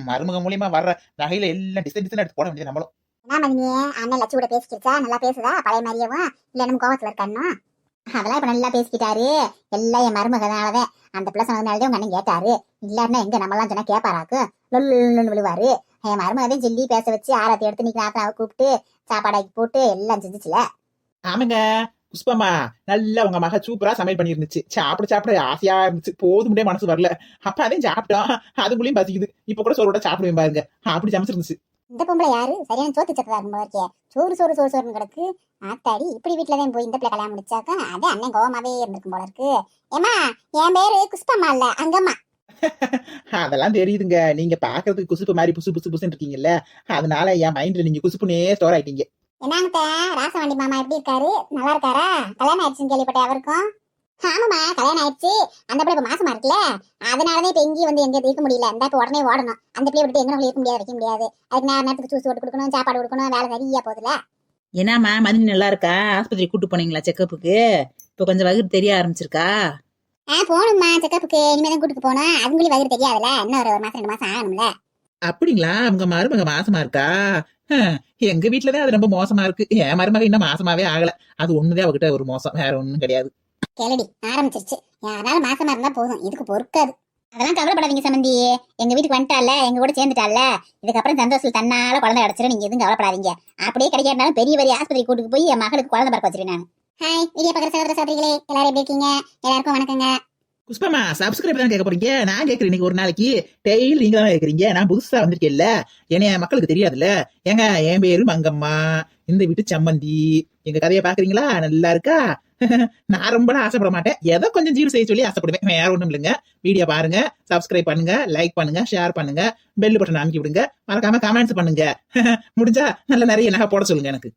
மருமக மூலியமா வர்ற நகையில எல்லாம் டிசைன் டிசைன் எடுத்து போட வேண்டியது நம்மளும். என்ன மதினியே, அண்ணன் லட்சு கூட பேசிக்கிச்சா? நல்லா பேசுதா பழைய மாதிரியவும்? இல்ல நம்ம கோவத்துல இருக்கானோ? அதெல்லாம் இப்ப நல்லா பேசிக்கிட்டாரு. எல்லாம் என் மருமகனாலதான். அந்த பிள்ளை சொன்னதுனாலதான் உங்க அண்ணன் கேட்டாரு. இல்லன்னா எங்க நம்மலாம் சொன்னா கேப்பாராக்கு, லொல்லுன்னு விழுவாரு. என் மருமகதையும் சொல்லி பேச வச்சு ஆராத்தி எடுத்து நீங்க நாத்தாவை கூப்பிட்டு சாப்பாடாக்கி போட்டு எல்லாம் செஞ்சுச்சுல. ஆமாங்க புஷ்பமா, நல்லா உங்க மக சூப்பரா சமையல் பண்ணிருந்துச்சு. சாப்பிட ஆசையா இருந்துச்சு. போதும் மனசு வரல. அப்ப அதையும் சாப்பிட்டோம். அதுக்குள்ளயும் பசிக்குது. இப்ப கூட சோறு சாப்பிடுவேன் பாருங்க. அப்படி சமைச்சிருந்துச்சு. இந்த பொம்பளை யாரு? சரியான சோத்து சத்ததா இருக்கும் இருக்கே. சோறு கிடக்கு. ஆத்தாடி, இப்படி வீட்டுலதான் போய் இந்த பிள்ளை கல்யாணம் முடிச்சாக்கா அதே அண்ணன் கோவமாவே இருந்திருக்கும் போல இருக்கு. ஏமா, என் பேரு குஷ்பம்மா இல்ல அங்கம்மா. அதெல்லாம் தெரியுதுங்க. நீங்க பாக்குறதுக்கு குசுப்பு மாதிரி புசு புசு புசுன்னு இருக்கீங்கல்ல, அதனால என் மைண்ட்ல நீங்க குசுப்புனே ஸ்டோர் ஆயிட்டீங்க. என்னங்க ராசவாண்டி மாமா எப்படி இருக்காரு? நல்லா இருக்காரா? கல்யாணம் ஆயிடுச்சுன்னு கேள்விப்பட்டேன் அவருக்கும். ஆமாமா, கல்யாணம் ஆயிடுச்சு. அந்த பிள்ளை இப்ப மாசமா இருக்குல்ல, அதனாலதான் இப்ப எங்கேயும் வந்து எங்க இருக்க முடியல. இந்த இப்ப உடனே ஓடணும். அந்த பிள்ளை விட்டு எங்க இருக்க முடியாது, வைக்க முடியாது. அதுக்கு நேரத்துக்கு ஜூஸ் போட்டு கொடுக்கணும், சாப்பாடு கொடுக்கணும், வேலை நிறைய போகுதுல. என்னம்மா மதினி நல்லா இருக்கா? ஆஸ்பத்திரி கூட்டு போனீங்களா செக்கப்புக்கு? இப்ப கொஞ்சம் வயிறு தெரிய ஆரம்பிச்சிருக்கா? போகணும்மா செக்கப்புக்கு. இனிமேதான் கூட்டுக்கு போனோம். அதுங்களும் வயிறு தெரியாதுல. இன்னும் ஒரு மாசம் 2 மாசம் ஆகணும்ல. அப்படிங்களா? உங்க மருமக மாசமா இருக்கா? எங்க வீட்டுலதான் அது ரொம்ப மோசமா இருக்கு. என் மருமக இன்னும் மாசமாவே ஆகல. அது ஒண்ணுதான் அவகிட்ட ஒரு மோசம், வேற ஒண்ணும் கிடையாது. கேளடி ஆரம்பிச்சிருச்சு. யாராலும் மாசமா இருந்தா போதும், இதுக்கு பொறுக்காது. அதெல்லாம் கவலைப்படாதீங்க சம்பந்தி. எங்க வீட்டுக்கு வந்துட்டால, எங்க கூட சேர்ந்துட்டால. இதுக்கப்புறம் சந்தோஷம் தன்னால குழந்தை கிடைச்சிடும். நீங்க எதுவும் கவலைப்படாதீங்க. அப்படியே கிடைக்காட்டாலும் பெரிய பெரிய ஆஸ்பத்திரி கூட்டுக்கு போய் என் மகளுக்கு குழந்தை பிறக்க வச்சிருக்கேன். ஹாய் வீடியோ பக்கத்துல சகோதர சகோதரிகளே, எல்லாரும் எப்படி இருக்கீங்க? எல்லாருக்கும் வணக்கங்க. புஷ்பமா, சப்ஸ்கிரைப் தான் கேட்க போறீங்க? நான் கேட்கறேன். இன்னைக்கு ஒரு நாளைக்கு டெய்லி நீங்க தான் கேட்கறீங்க. நான் புதுசா வந்திருக்கேன்ல, ஏன்னா மக்களுக்கு தெரியாதுல்ல. ஏங்க, என் பேரு மங்கம்மா, இந்த வீட்டு சம்மந்தி. எங்க கதையை பாக்குறீங்களா? நல்லா இருக்கா? நான் ரொம்ப ஆசைப்பட மாட்டேன். ஏதோ கொஞ்சம் ஜீரோ செய்ய சொல்லி ஆசைப்படுவேன், வேற ஒண்ணும் இல்லைங்க. வீடியோ பாருங்க, சப்ஸ்கிரைப் பண்ணுங்க, லைக் பண்ணுங்க, ஷேர் பண்ணுங்க, பெல் பட்டன் அமைக்கி விடுங்க, மறக்காம கமெண்ட்ஸ் பண்ணுங்க. முடிஞ்சா நல்ல நிறைய நகை போட சொல்லுங்க எனக்கு.